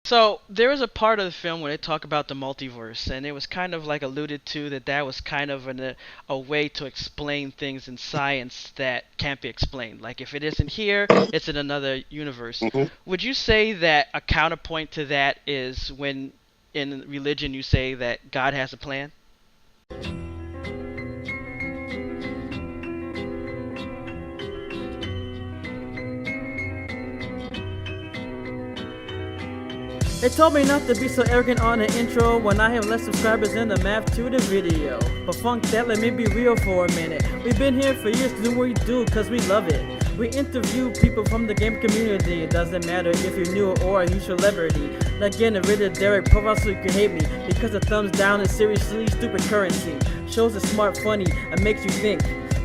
So there was a part of the film where they talk about the multiverse, and it was kind of like alluded to that that was kind of a way to explain things in science that can't be explained. Like if it isn't here, it's in another universe. Hmm. Would you say that a counterpoint to that is when in religion you say that God has a plan? They told me not to be so arrogant on the intro when I have less subscribers than the math to the video. But funk that, let me be real for a minute. We've been here for years to do what we do cause we love it. We interview people from the game community. It doesn't matter if you're new or a huge celebrity. Like getting rid of Derek profile so you can hate me. Because a thumbs down is seriously stupid currency. Shows is smart, funny, and makes you think.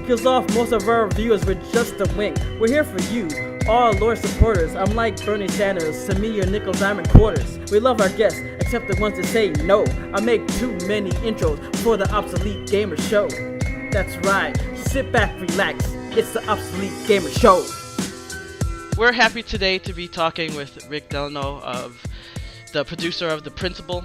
Kills off most of our viewers with just a wink. We're here for you, all Lord supporters. I'm like Bernie Sanders, send me your nickel diamond quarters. We love our guests, except the ones that say no. I make too many intros for the Obsolete Gamer Show. That's right, sit back, relax. It's the Obsolete Gamer Show. We're happy today to be talking with Rick Delano, of the producer of The Principal.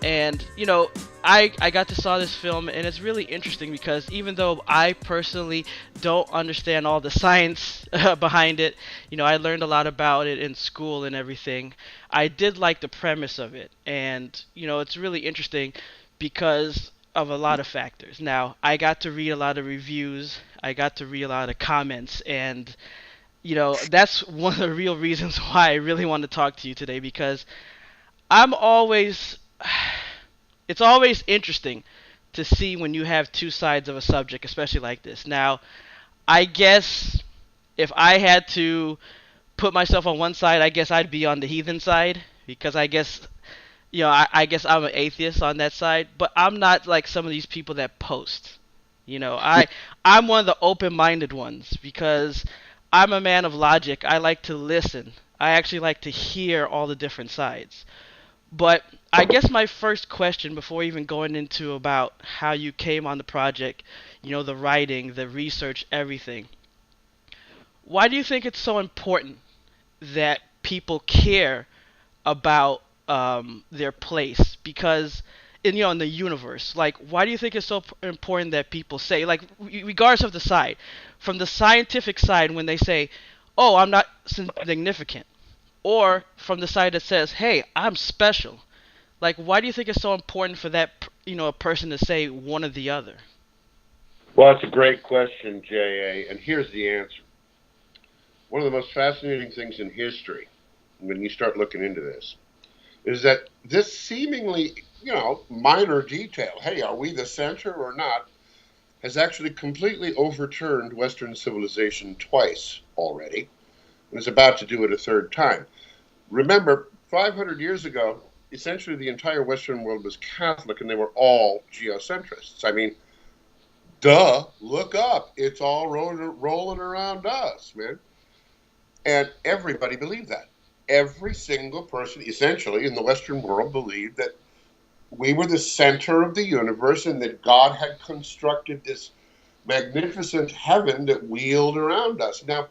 And, you know, I got to saw this film, and it's really interesting because even though I personally don't understand all the science behind it, you know, I learned a lot about it in school and everything. I did like the premise of it, and, you know, it's really interesting because of a lot of factors. Now, I got to read a lot of reviews, I got to read a lot of comments, and you know, that's one of the real reasons why I really want to talk to you today because I'm always it's always interesting to see when you have two sides of a subject, especially like this. Now, I guess if I had to put myself on one side, I guess I'd be on the heathen side because I guess you know, I guess I'm an atheist on that side, but I'm not like some of these people that post. You know, I'm one of the open-minded ones because I'm a man of logic. I like to listen. I actually like to hear all the different sides. But I guess my first question before even going into about how you came on the project, you know, the writing, the research, everything. Why do you think it's so important that people care about their place? Because in you know in the universe, like why do you think it's so important that people say like regardless of the side, from the scientific side when they say, "Oh, I'm not significant," or from the side that says, "Hey, I'm special." Like, why do you think it's so important for that, you know, a person to say one or the other? Well, that's a great question, J.A., and here's the answer. One of the most fascinating things in history, when you start looking into this, is that this seemingly, minor detail, hey, are we the center or not, has actually completely overturned Western civilization twice already, and is about to do it a third time. Remember, 500 years ago, essentially the entire Western world was Catholic, and they were all geocentrists. I mean, duh, look up. It's all rolling around us, man. And everybody believed that. Every single person, essentially, in the Western world believed that we were the center of the universe and that God had constructed this magnificent heaven that wheeled around us. Now,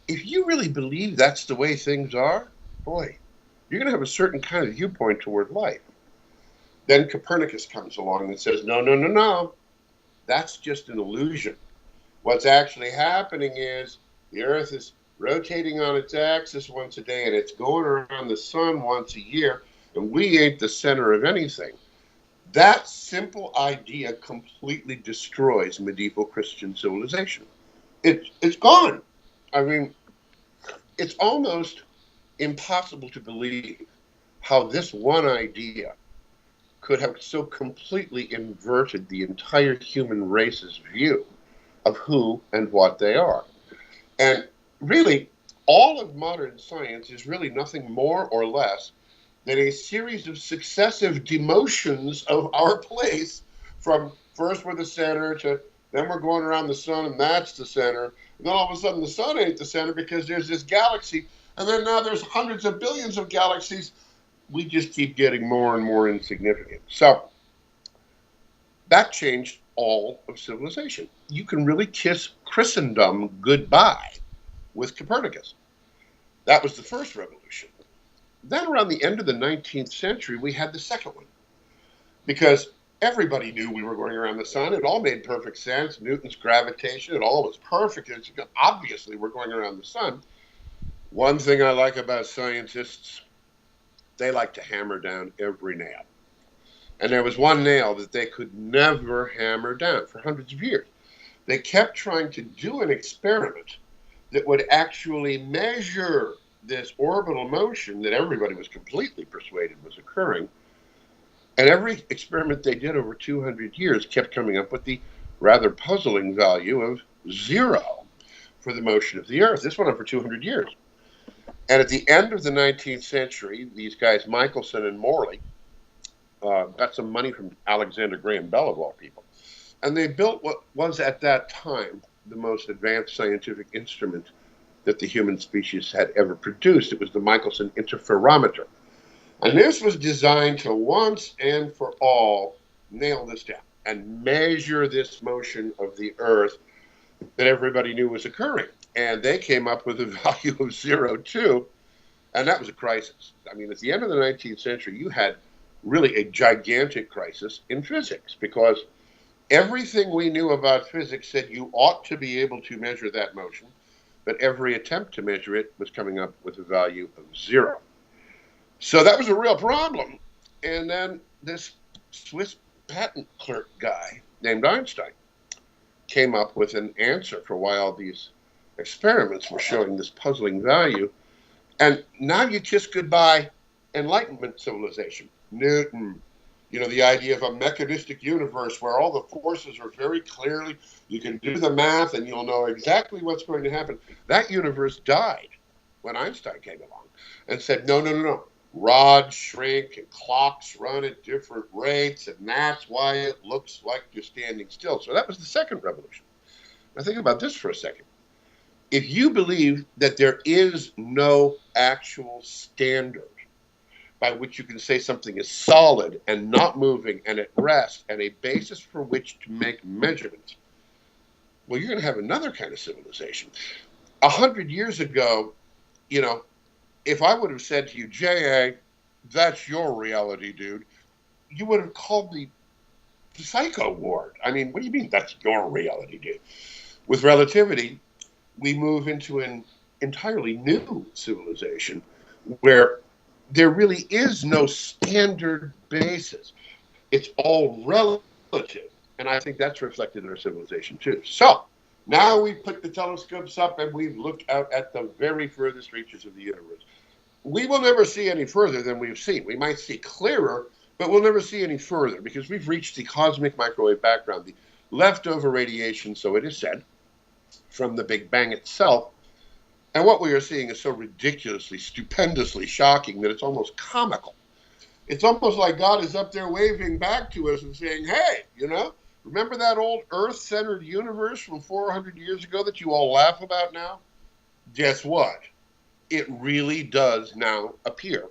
if you really believe that's the way things are, boy, you're going to have a certain kind of viewpoint toward life. Then Copernicus comes along and says, no, no, no, no. That's just an illusion. What's actually happening is the Earth is rotating on its axis once a day and it's going around the sun once a year, and we ain't the center of anything. That simple idea completely destroys medieval Christian civilization. It's gone. I mean, it's almost impossible to believe how this one idea could have so completely inverted the entire human race's view of who and what they are. And really, all of modern science is really nothing more or less than a series of successive demotions of our place from first we're the center to then we're going around the sun and that's the center. And then all of a sudden the sun ain't the center because there's this galaxy. And then now there's hundreds of billions of galaxies. We just keep getting more and more insignificant. So that changed all of civilization. You can really kiss Christendom goodbye with Copernicus. That was the first revolution. Then around the end of the 19th century, we had the second one because everybody knew we were going around the sun. It all made perfect sense. Newton's gravitation, it all was perfect. It's, obviously, we're going around the sun. One thing I like about scientists, they like to hammer down every nail. And there was one nail that they could never hammer down for hundreds of years. They kept trying to do an experiment that would actually measure this orbital motion that everybody was completely persuaded was occurring. And every experiment they did over 200 years kept coming up with the rather puzzling value of 0 for the motion of the Earth. This went on for 200 years. And at the end of the 19th century, these guys, Michelson and Morley, got some money from Alexander Graham Bell, of all people. And they built what was at that time the most advanced scientific instrument that the human species had ever produced. It was the Michelson interferometer. And this was designed to once and for all nail this down and measure this motion of the Earth that everybody knew was occurring. And they came up with a value of 0 too, and that was a crisis. I mean, at the end of the 19th century, you had really a gigantic crisis in physics because everything we knew about physics said you ought to be able to measure that motion, but every attempt to measure it was coming up with a value of 0. So that was a real problem. And then this Swiss patent clerk guy named Einstein came up with an answer for why all these experiments were showing this puzzling value. And now you kiss goodbye Enlightenment civilization. Newton, the idea of a mechanistic universe where all the forces are very clearly, you can do the math and you'll know exactly what's going to happen. That universe died when Einstein came along and said, no, no, no, no. Rods shrink and clocks run at different rates, and that's why it looks like you're standing still. So that was the second revolution. Now think about this for a second. If you believe that there is no actual standard by which you can say something is solid and not moving and at rest and a basis for which to make measurements, well, you're going to have another kind of civilization. 100 years ago, if I would have said to you, J.A., that's your reality, dude, you would have called me the psycho ward. I mean, what do you mean that's your reality, dude? With relativity, we move into an entirely new civilization where there really is no standard basis. It's all relative. And I think that's reflected in our civilization, too. So now we've put the telescopes up and we've looked out at the very furthest reaches of the universe. We will never see any further than we've seen. We might see clearer, but we'll never see any further because we've reached the cosmic microwave background, the leftover radiation, so it is said, from the Big Bang itself. And what we are seeing is so ridiculously, stupendously shocking that it's almost comical. It's almost like God is up there waving back to us and saying, hey, remember that old Earth-centered universe from 400 years ago that you all laugh about now? Guess what? It really does now appear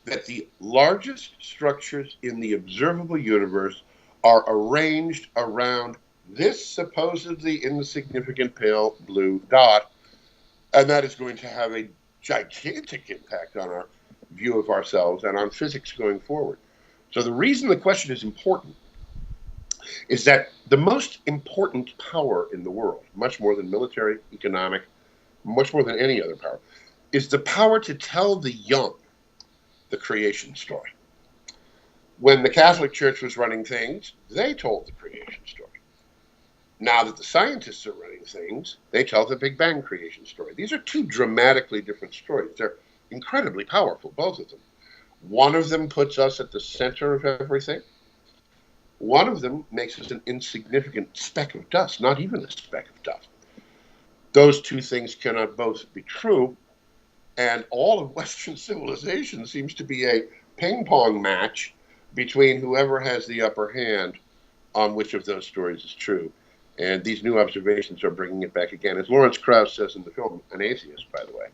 that the largest structures in the observable universe are arranged around this supposedly insignificant pale blue dot, and that is going to have a gigantic impact on our view of ourselves and on physics going forward. So the reason the question is important is that the most important power in the world, much more than military, economic, much more than any other power, is the power to tell the young the creation story. When the Catholic Church was running things, they told the creation story. Now that the scientists are running things, they tell the Big Bang creation story. These are two dramatically different stories. They're incredibly powerful, both of them. One of them puts us at the center of everything. One of them makes us an insignificant speck of dust, not even a speck of dust. Those two things cannot both be true, and all of Western civilization seems to be a ping-pong match between whoever has the upper hand on which of those stories is true. And these new observations are bringing it back again. As Lawrence Krauss says in the film, an atheist, by the way.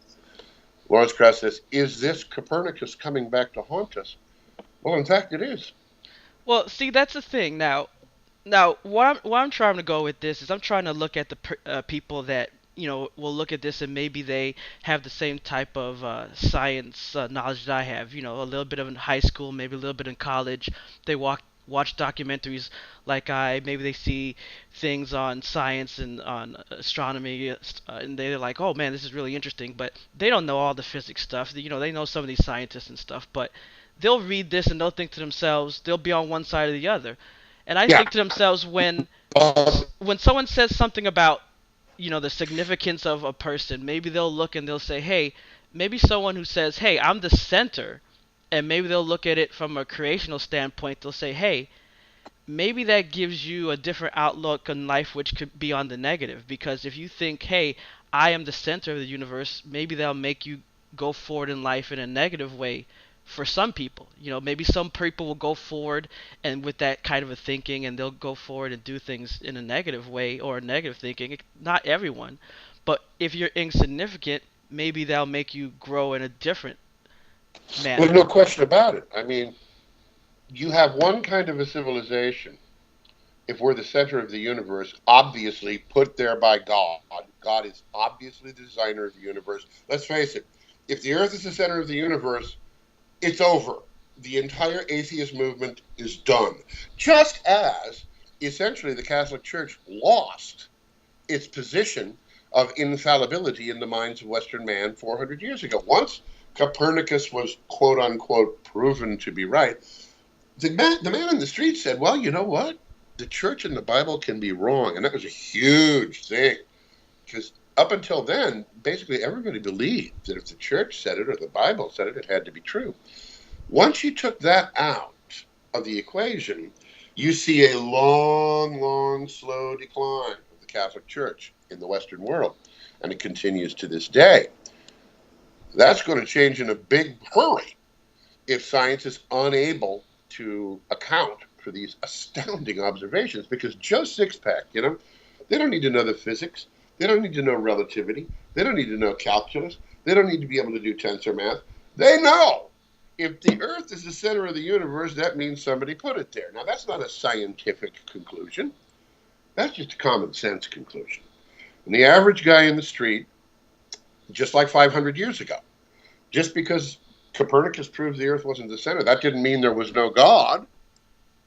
Lawrence Krauss says, is this Copernicus coming back to haunt us? Well, in fact, it is. Well, see, that's the thing. Now, what I'm trying to go with this is I'm trying to look at the people that will look at this and maybe they have the same type of science knowledge that I have. A little bit of in high school, maybe a little bit in college. They watch documentaries like maybe they see things on science and on astronomy, and they're like, oh man, this is really interesting, but they don't know all the physics stuff. They know some of these scientists and stuff, but they'll read this and they'll think to themselves, they'll be on one side or the other. And I Yeah. think to themselves, when Um, someone says something about the significance of a person, maybe they'll look and they'll say, hey, maybe someone who says, hey, I'm the center, and maybe they'll look at it from a creational standpoint, they'll say, hey, maybe that gives you a different outlook on life, which could be on the negative. Because if you think, hey, I am the center of the universe, maybe that'll make you go forward in life in a negative way for some people. Maybe some people will go forward and with that kind of a thinking, and they'll go forward and do things in a negative way or a negative thinking. Not everyone. But if you're insignificant, maybe that'll make you grow in a different there's manner. no question about it. I mean, you have one kind of a civilization, if we're the center of the universe, obviously put there by God. God is obviously the designer of the universe. Let's face it, if the earth is the center of the universe, it's over. The entire atheist movement is done. Just as, essentially, the Catholic Church lost its position of infallibility in the minds of Western man 400 years ago. Once Copernicus was, quote unquote, proven to be right, the man in the street said, well, you know what? The church and the Bible can be wrong. And that was a huge thing. Because up until then, basically everybody believed that if the church said it or the Bible said it, it had to be true. Once you took that out of the equation, you see a long, slow decline of the Catholic Church in the Western world. And it continues to this day. That's going to change in a big hurry if science is unable to account for these astounding observations. Because Joe Sixpack, they don't need to know the physics. They don't need to know relativity. They don't need to know calculus. They don't need to be able to do tensor math. They know if the Earth is the center of the universe, that means somebody put it there. Now, that's not a scientific conclusion. That's just a common sense conclusion. And the average guy in the street, just like 500 years ago, just because Copernicus proved the Earth wasn't the center, that didn't mean there was no God,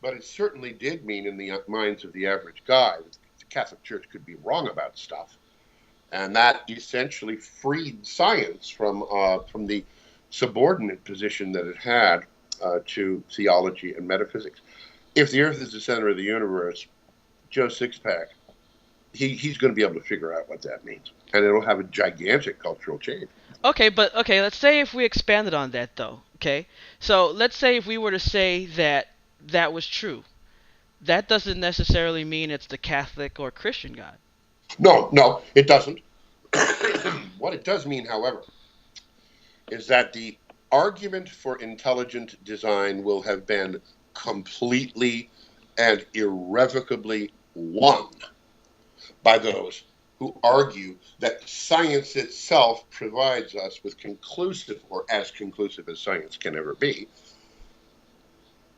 but it certainly did mean in the minds of the average guy that the Catholic Church could be wrong about stuff. And that essentially freed science from the subordinate position that it had to theology and metaphysics. If the Earth is the center of the universe, Joe Sixpack, he's going to be able to figure out what that means. And it'll have a gigantic cultural change. Okay, but let's say if we expanded on that though. Okay, so let's say if we were to say that was true, that doesn't necessarily mean it's the Catholic or Christian God. No, it doesn't. What it does mean, however, is that the argument for intelligent design will have been completely and irrevocably won by those who argue that science itself provides us with conclusive, or as conclusive as science can ever be,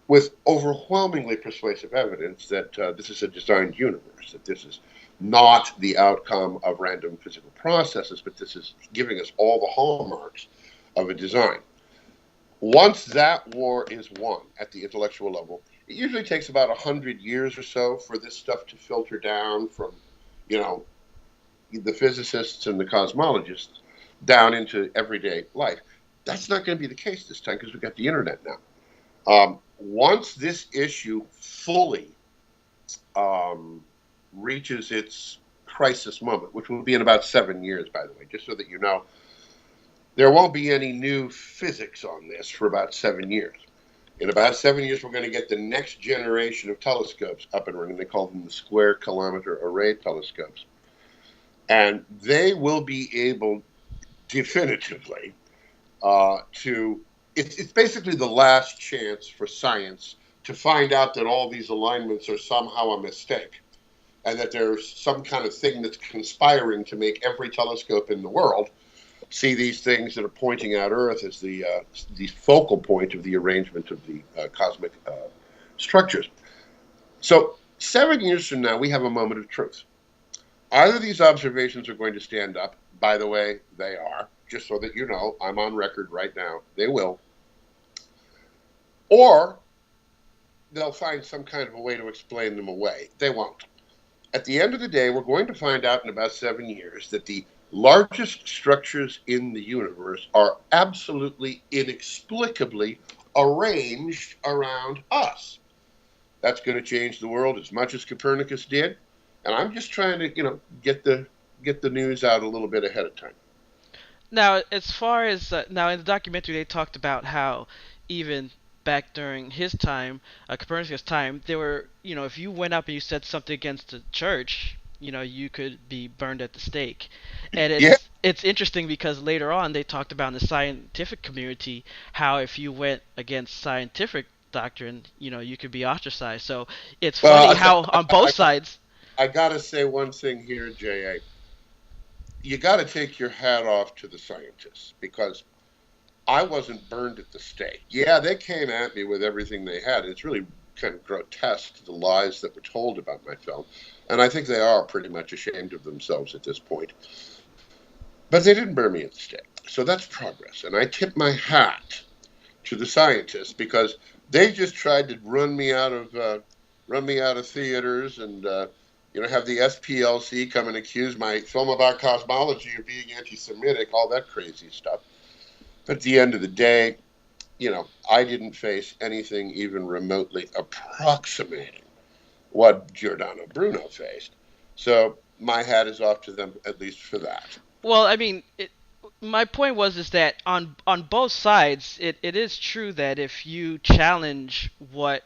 with overwhelmingly persuasive evidence that this is a designed universe, that this is not the outcome of random physical processes, but this is giving us all the hallmarks of a design. Once that war is won at the intellectual level, it usually takes about 100 years or so for this stuff to filter down from, the physicists and the cosmologists down into everyday life. That's not going to be the case this time because we've got the internet now. Once this issue fully reaches its crisis moment, which will be in about 7 years, by the way, just so that you know, there won't be any new physics on this for about 7 years. In about 7 years, we're going to get the next generation of telescopes up and running. They call them the square kilometer array telescopes. And they will be able definitively it's basically the last chance for science to find out that all these alignments are somehow a mistake and that there's some kind of thing that's conspiring to make every telescope in the world see these things that are pointing at Earth as the focal point of the arrangement of the cosmic structures. So 7 years from now, we have a moment of truth. Either these observations are going to stand up. By the way, they are. Just so that you know, I'm on record right now. They will. Or they'll find some kind of a way to explain them away. They won't. At the end of the day, we're going to find out in about 7 years that the largest structures in the universe are absolutely inexplicably arranged around us. That's going to change the world as much as Copernicus did, and I'm just trying to, get the news out a little bit ahead of time. Now, as far as now in the documentary, they talked about how even back during his time, Copernicus' time, there were, if you went up and you said something against the church, you could be burned at the stake. And Yeah. it's interesting because later on they talked about in the scientific community how if you went against scientific doctrine, you could be ostracized. So it's funny Well, how on both sides. I got to say one thing here, J.A. You got to take your hat off to the scientists because I wasn't burned at the stake. Yeah, they came at me with everything they had. It's really kind of grotesque, the lies that were told about my film. And I think they are pretty much ashamed of themselves at this point. But they didn't burn me at the stake. So that's progress. And I tip my hat to the scientists because they just tried to run me out of theaters and have the SPLC come and accuse my film about cosmology of being anti-Semitic, all that crazy stuff. But at the end of the day, I didn't face anything even remotely approximating what Giordano Bruno faced. So my hat is off to them, at least for that. Well, I mean, my point was is that on both sides, it is true that if you challenge what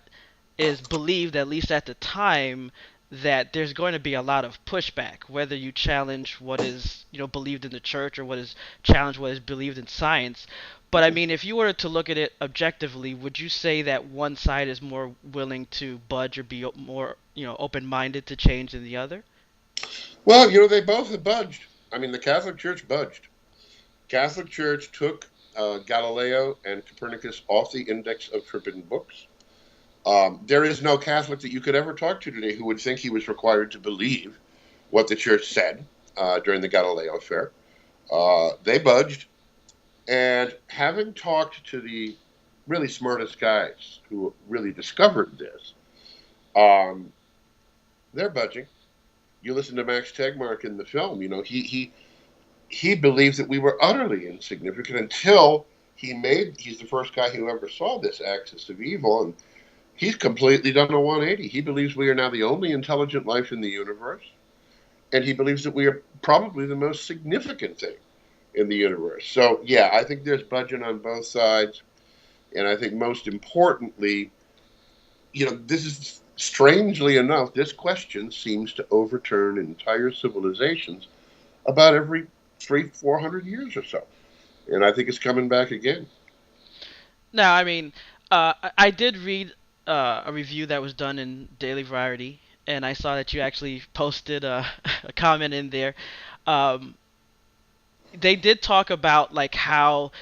is believed, at least at the time, that there's going to be a lot of pushback, whether you challenge what is believed in the church or what is challenged what is believed in science. But I mean, if you were to look at it objectively, would you say that one side is more willing to budge or be more open-minded to change than the other? Well, they both have budged. I mean, the Catholic Church budged. Catholic Church took Galileo and Copernicus off the index of forbidden books. There is no Catholic that you could ever talk to today who would think he was required to believe what the church said during the Galileo affair. They budged. And having talked to the really smartest guys who really discovered this, they're budging. You listen to Max Tegmark in the film, he believes that we were utterly insignificant until he's the first guy who ever saw this axis of evil, and he's completely done a 180. He believes we are now the only intelligent life in the universe, and he believes that we are probably the most significant thing in the universe. So, yeah, I think there's budging on both sides, and I think most importantly, this is, strangely enough, this question seems to overturn entire civilizations about every 300-400 years or so, and I think it's coming back again. Now, I mean, I did read a review that was done in Daily Variety, and I saw that you actually posted a comment in there. Um, they did talk about like how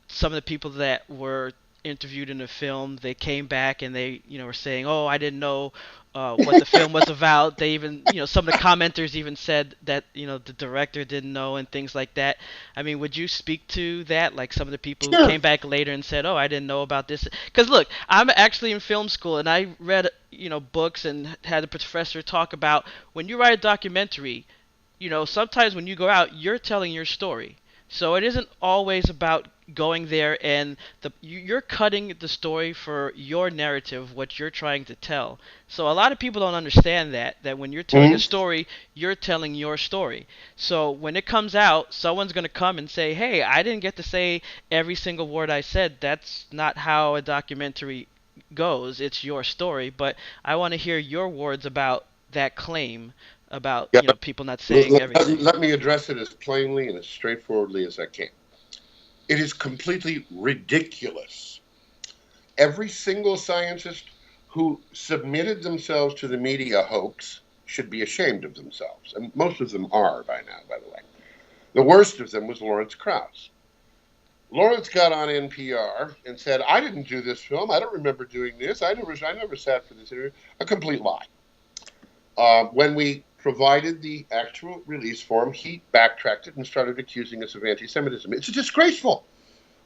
some of the people that were interviewed in the film, they came back and they were saying, oh, I didn't know what the film was about. They even some of the commenters even said that the director didn't know and things like that. I mean, would you speak to that, like some of the people who Sure. came back later and said, oh, I didn't know about this? Because look, I'm actually in film school and I read books and had a professor talk about when you write a documentary, sometimes when you go out, you're telling your story. So it isn't always about going there and you're cutting the story for your narrative, what you're trying to tell. So a lot of people don't understand that when you're telling a Mm-hmm. story, you're telling your story. So when it comes out, someone's going to come and say, "Hey, I didn't get to say every single word I said." That's not how a documentary goes. It's your story, but I want to hear your words about that claim about Yeah, people not saying everything. let me address it as plainly and as straightforwardly as I can. It is completely ridiculous. Every single scientist who submitted themselves to the media hoax should be ashamed of themselves, and most of them are by now, by the way. The worst of them was Lawrence Krauss. Lawrence got on NPR and said, "I didn't do this film. I don't remember doing this. I never sat for this interview." A complete lie. When we provided the actual release form, he backtracked it and started accusing us of anti-Semitism. It's disgraceful.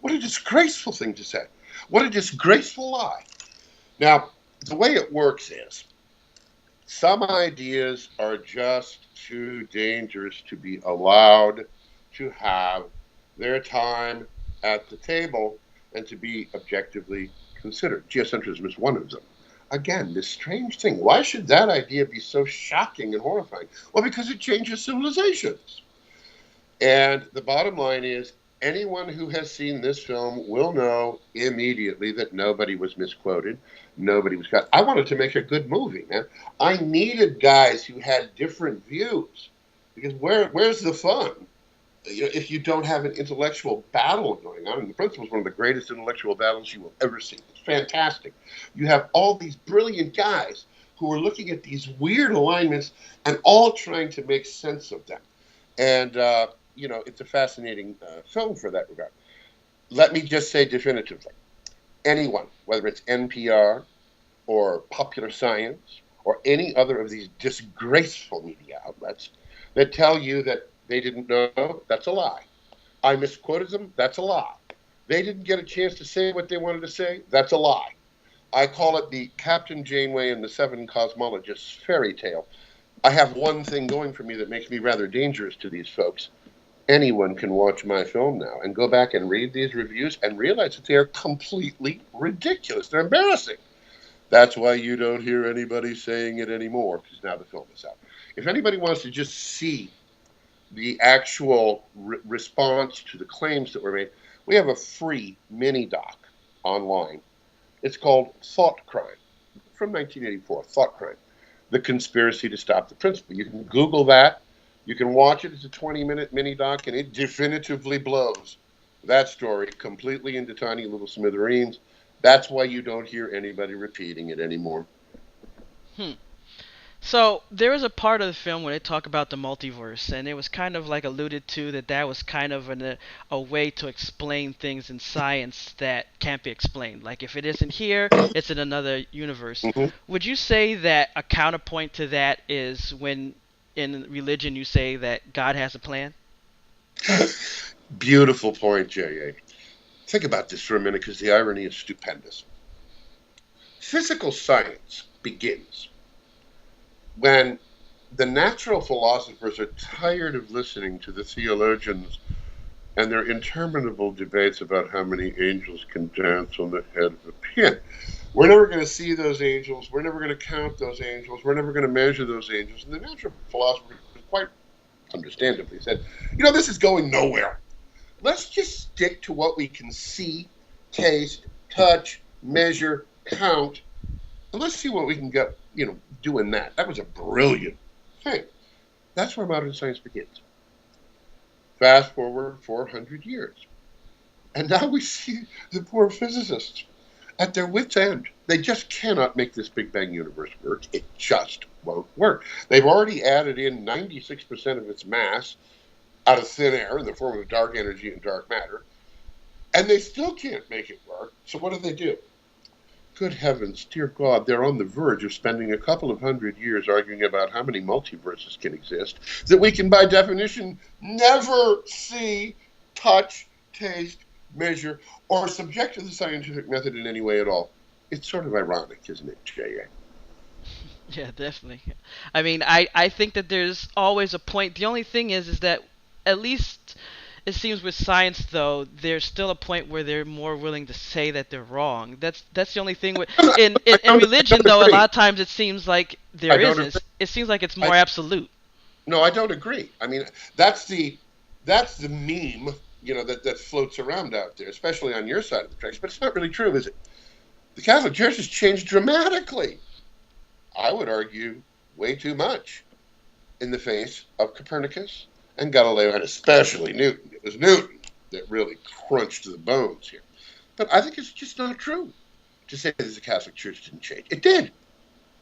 What a disgraceful thing to say. What a disgraceful lie. Now, the way it works is, some ideas are just too dangerous to be allowed to have their time at the table and to be objectively considered. Geocentrism is one of them. Again, this strange thing. Why should that idea be so shocking and horrifying? Well, because it changes civilizations. And the bottom line is, anyone who has seen this film will know immediately that nobody was misquoted. Nobody was cut. I wanted to make a good movie, man. I needed guys who had different views. Because where's the fun? If you don't have an intellectual battle going on, and The Principle is one of the greatest intellectual battles you will ever see. It's fantastic. You have all these brilliant guys who are looking at these weird alignments and all trying to make sense of them. And, it's a fascinating film for that regard. Let me just say definitively, anyone, whether it's NPR or Popular Science or any other of these disgraceful media outlets that tell you that they didn't know, that's a lie. I misquoted them, that's a lie. They didn't get a chance to say what they wanted to say, that's a lie. I call it the Captain Janeway and the Seven Cosmologists fairy tale. I have one thing going for me that makes me rather dangerous to these folks. Anyone can watch my film now and go back and read these reviews and realize that they are completely ridiculous. They're embarrassing. That's why you don't hear anybody saying it anymore, because now the film is out. If anybody wants to just see the actual response to the claims that were made, we have a free mini-doc online. It's called Thought Crime, from 1984, Thought Crime, The Conspiracy to Stop the Principle. You can Google that. You can watch it. It's a 20-minute mini-doc, and it definitively blows that story completely into tiny little smithereens. That's why you don't hear anybody repeating it anymore. So there was a part of the film where they talk about the multiverse, and it was kind of like alluded to that was kind of a way to explain things in science that can't be explained. Like if it isn't here, it's in another universe. Mm-hmm. Would you say that a counterpoint to that is when in religion you say that God has a plan? Beautiful point, J.A. Think about this for a minute, because the irony is stupendous. Physical science begins when the natural philosophers are tired of listening to the theologians and their interminable debates about how many angels can dance on the head of a pin. We're never going to see those angels. We're never going to count those angels. We're never going to measure those angels. And the natural philosophers, quite understandably, said, this is going nowhere. Let's just stick to what we can see, taste, touch, measure, count, and let's see what we can get, doing that. That was a brilliant thing. That's where modern science begins. Fast forward 400 years. And now we see the poor physicists at their wits' end. They just cannot make this Big Bang universe work. It just won't work. They've already added in 96% of its mass out of thin air in the form of dark energy and dark matter, and they still can't make it work. So what do? Good heavens, dear God, they're on the verge of spending a couple of hundred years arguing about how many multiverses can exist that we can, by definition, never see, touch, taste, measure, or subject to the scientific method in any way at all. It's sort of ironic, isn't it, J.A.? Yeah, definitely. I mean, I think that there's always a point. The only thing is that at least it seems with science, though, there's still a point where they're more willing to say that they're wrong. That's the only thing. In religion, though, a lot of times it seems like there isn't. It seems like it's more absolute. No, I don't agree. I mean, that's the meme, that floats around out there, especially on your side of the tracks. But it's not really true, is it? The Catholic Church has changed dramatically. I would argue way too much in the face of Copernicus and Galileo, and especially Newton. It was Newton that really crunched to the bones here. But I think it's just not true to say that the Catholic Church didn't change. It did.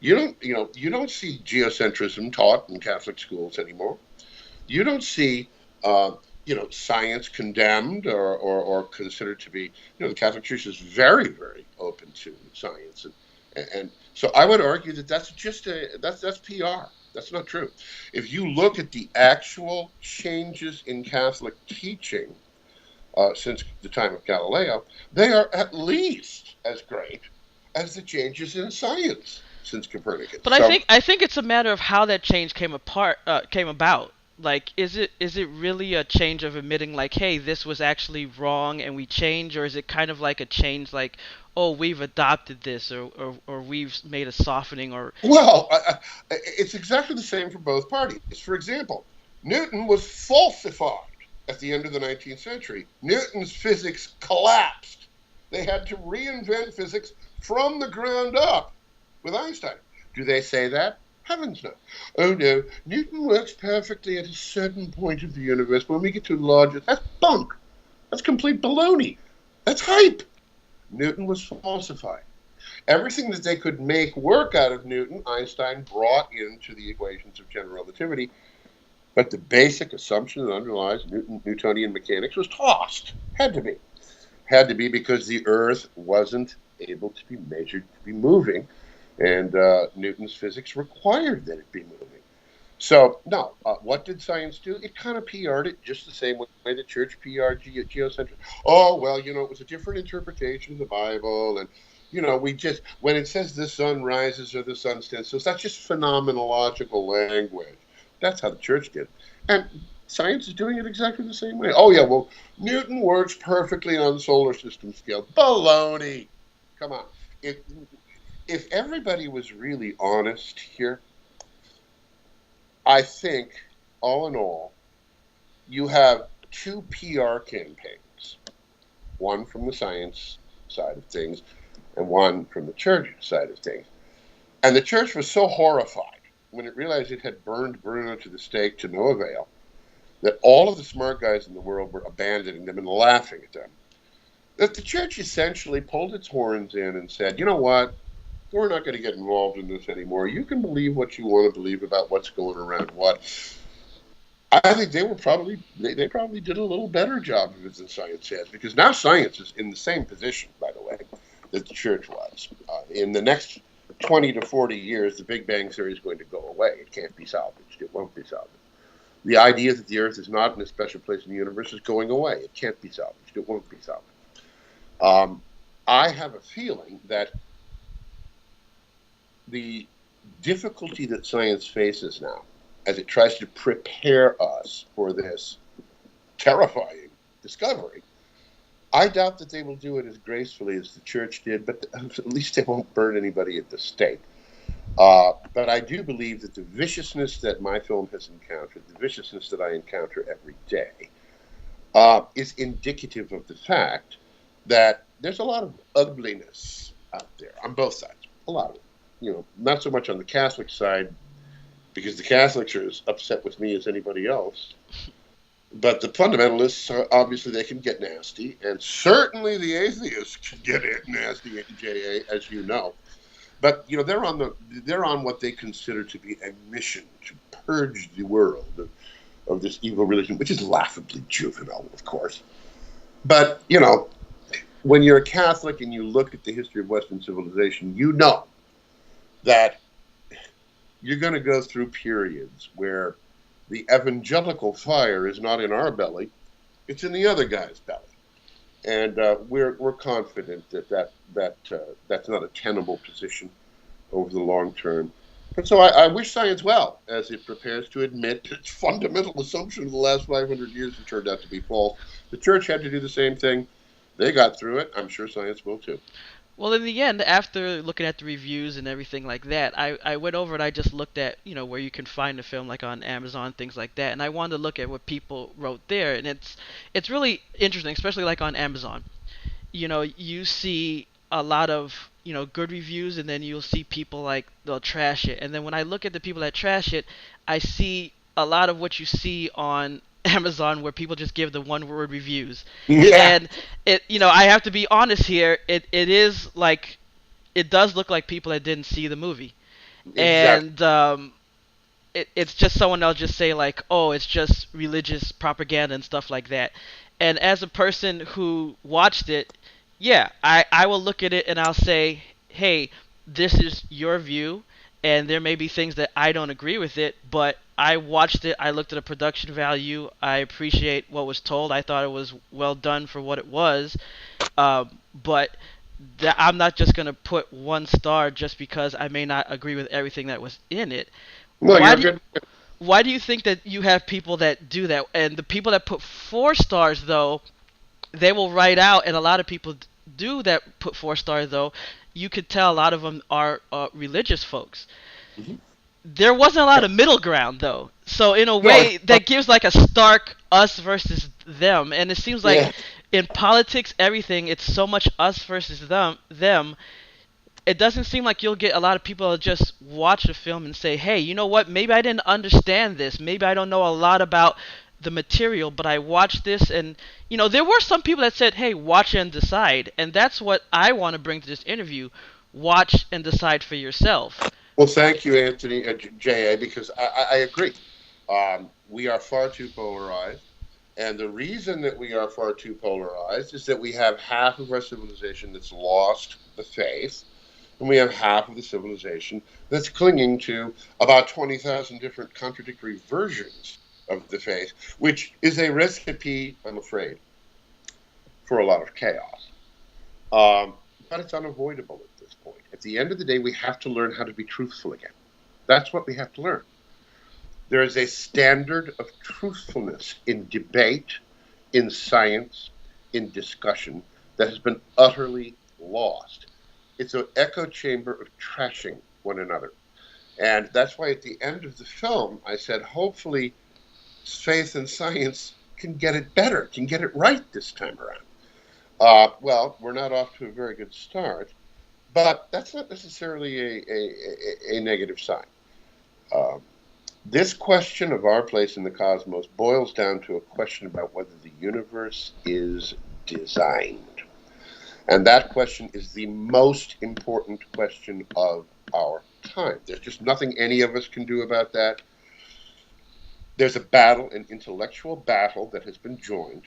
You don't see geocentrism taught in Catholic schools anymore. You don't see, science condemned or considered to be. The Catholic Church is very, very open to science, and so I would argue that that's just that's PR. That's not true. If you look at the actual changes in Catholic teaching since the time of Galileo, they are at least as great as the changes in science since Copernican. But So, I think it's a matter of how that change came about. Like, is it really a change of admitting like, hey, this was actually wrong and we change, or is it kind of like a change like, oh, we've adopted this, or we've made a softening, or well, it's exactly the same for both parties. For example, Newton was falsified at the end of the 19th century. Newton's physics collapsed. They had to reinvent physics from the ground up with Einstein. Do they say that? Heavens no. Oh no, Newton works perfectly at a certain point of the universe. When we get to larger, that's bunk. That's complete baloney. That's hype. Newton was falsified. Everything that they could make work out of Newton, Einstein brought into the equations of general relativity, but the basic assumption that underlies Newtonian mechanics was tossed. Had to be. Had to be because the Earth wasn't able to be measured to be moving, and Newton's physics required that it be moving. So, no, what did science do? It kind of PR'd it just the same way the church PR'd geocentric. Oh, well, it was a different interpretation of the Bible, and we just, when it says the sun rises or the sun stands, so that's just phenomenological language. That's how the church did. And science is doing it exactly the same way. Oh, yeah, well, Newton works perfectly on solar system scale. Baloney! Come on. If everybody was really honest here, I think, all in all, you have two PR campaigns, one from the science side of things and one from the church side of things. And the church was so horrified when it realized it had burned Bruno to the stake to no avail that all of the smart guys in the world were abandoning them and laughing at them, that the church essentially pulled its horns in and said, you know what? We're not going to get involved in this anymore. You can believe what you want to believe about what's going around what. I think they probably did a little better job of it than science has, because now science is in the same position, by the way, that the church was. In the next 20 to 40 years, the Big Bang Theory is going to go away. It can't be salvaged. It won't be salvaged. The idea that the Earth is not in a special place in the universe is going away. It can't be salvaged. It won't be salvaged. I have a feeling that the difficulty that science faces now, as it tries to prepare us for this terrifying discovery, I doubt that they will do it as gracefully as the church did, but at least they won't burn anybody at the stake. But I do believe that the viciousness that my film has encountered, the viciousness that I encounter every day, is indicative of the fact that there's a lot of ugliness out there on both sides. A lot of it. Not so much on the Catholic side, because the Catholics are as upset with me as anybody else. But the fundamentalists, obviously, they can get nasty, and certainly the atheists can get nasty, JA, as you know. But they're on what they consider to be a mission to purge the world of this evil religion, which is laughably juvenile, of course. But when you're a Catholic and you look at the history of Western civilization, you know that you're going to go through periods where the evangelical fire is not in our belly, it's in the other guy's belly. And we're confident that's not a tenable position over the long term. And so I wish science well as it prepares to admit its fundamental assumption of the last 500 years has turned out to be false. The church had to do the same thing. They got through it. I'm sure science will too. well, in the end, after looking at the reviews and everything like that, I went over and I just looked at, where you can find the film, like on Amazon, things like that, and I wanted to look at what people wrote there, and it's really interesting, especially like on Amazon. You see a lot of, good reviews, and then you'll see people like they'll trash it. And then when I look at the people that trash it, I see a lot of what you see on Amazon where people just give the one word reviews. Yeah, And I have to be honest here, it is like it does look like people that didn't see the movie. exactly. And it's just someone else just say like, oh, it's just religious propaganda and stuff like that. And as a person who watched it, yeah, I will look at it and I'll say, hey, this is your view, and there may be things that I don't agree with it, but I watched it, I looked at the production value, I appreciate what was told, I thought it was well done for what it was, but I'm not just gonna put 1 star just because I may not agree with everything that was in it. No, Why you're do you, good. why do you think that you have people that do that? And the people that put 4 stars, though, they will write out, and a lot of people do that put 4 stars, though. You could tell a lot of them are religious folks. Mhm. There wasn't a lot of middle ground, though. So in a No, way, that gives like a stark us versus them, and it seems like yeah. in politics, everything it's so much us versus them. It doesn't seem like you'll get a lot of people to just watch a film and say, hey, you know what? Maybe I didn't understand this. Maybe I don't know a lot about the material, but I watched this, and there were some people that said, hey, watch and decide, and that's what I want to bring to this interview. Watch and decide for yourself. Well, thank you, Anthony, J.A., because I agree. We are far too polarized. And the reason that we are far too polarized is that we have half of our civilization that's lost the faith, and we have half of the civilization that's clinging to about 20,000 different contradictory versions of the faith, which is a recipe, I'm afraid, for a lot of chaos. But it's unavoidable at this point. At the end of the day, we have to learn how to be truthful again. That's what we have to learn. There is a standard of truthfulness in debate, in science, in discussion that has been utterly lost. It's an echo chamber of trashing one another. And that's why at the end of the film, I said, hopefully, faith and science can get it better, can get it right this time around. Well, we're not off to a very good start, but that's not necessarily a negative sign. Um, this question of our place in the cosmos boils down to a question about whether the universe is designed. And that question is the most important question of our time. There's just nothing any of us can do about that. There's a battle, an intellectual battle that has been joined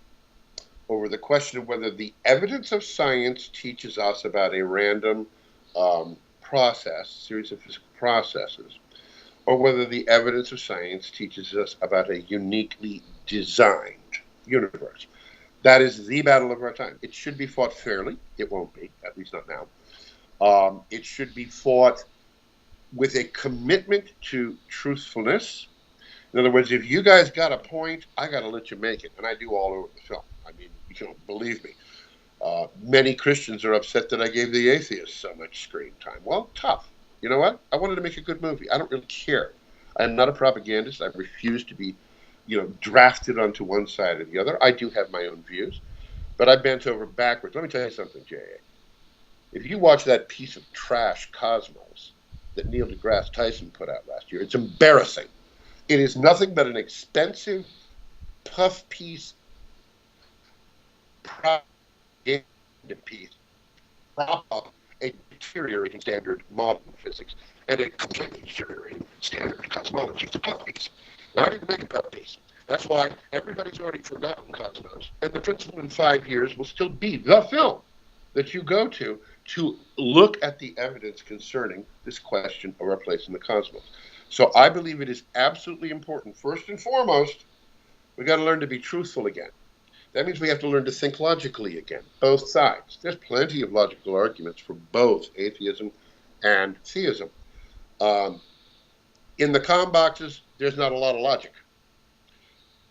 over the question of whether the evidence of science teaches us about a random series of physical processes, or whether the evidence of science teaches us about a uniquely designed universe. That is the battle of our time. It should be fought fairly. It won't be, at least not now. It should be fought with a commitment to truthfulness. In other words, if you guys got a point, I got to let you make it, and I do all over the film. I mean, you don't believe me. Many Christians are upset that I gave the atheists so much screen time. Well, tough. You know what? I wanted to make a good movie. I don't really care. I am not a propagandist. I refuse to be, drafted onto one side or the other. I do have my own views, but I bent over backwards. Let me tell you something, J.A. If you watch that piece of trash, Cosmos, that Neil deGrasse Tyson put out last year, it's embarrassing. It is nothing but an expensive, puff piece, propaganda piece, prop up a deteriorating standard modern physics and a completely deteriorating standard cosmology. It's a puff piece. Now I didn't make a puff piece. That's why everybody's already forgotten Cosmos. And the principle in 5 years will still be the film that you go to look at the evidence concerning this question of our place in the cosmos. So I believe it is absolutely important. First and foremost, we got to learn to be truthful again. That means we have to learn to think logically again, both sides. There's plenty of logical arguments for both atheism and theism. In the comm boxes, there's not a lot of logic.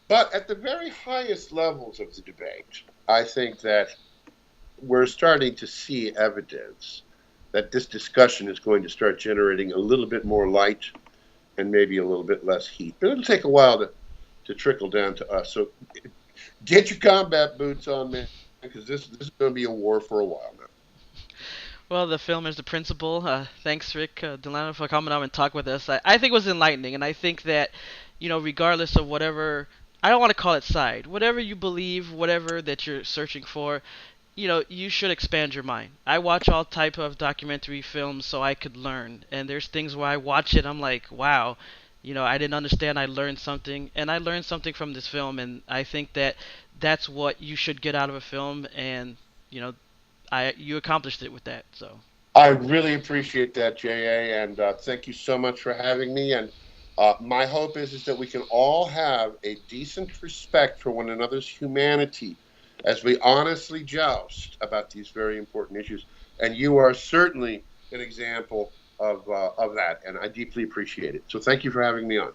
But at the very highest levels of the debate, I think that we're starting to see evidence that this discussion is going to start generating a little bit more light and maybe a little bit less heat. But it'll take a while to trickle down to us. So get your combat boots on, man, because this is going to be a war for a while now. Well, the film is the principle. Thanks, Rick Delano, for coming on and talk with us. I think it was enlightening, and I think that, regardless of whatever, I don't want to call it side, whatever you believe, whatever that you're searching for, you should expand your mind. I watch all type of documentary films so I could learn, and there's things where I watch it, I'm like, wow, I didn't understand, I learned something, and I learned something from this film, and I think that that's what you should get out of a film, and, you accomplished it with that, so. I really appreciate that, JA, and thank you so much for having me. And my hope is that we can all have a decent respect for one another's humanity as we honestly joust about these very important issues. And you are certainly an example of that, and I deeply appreciate it. So thank you for having me on.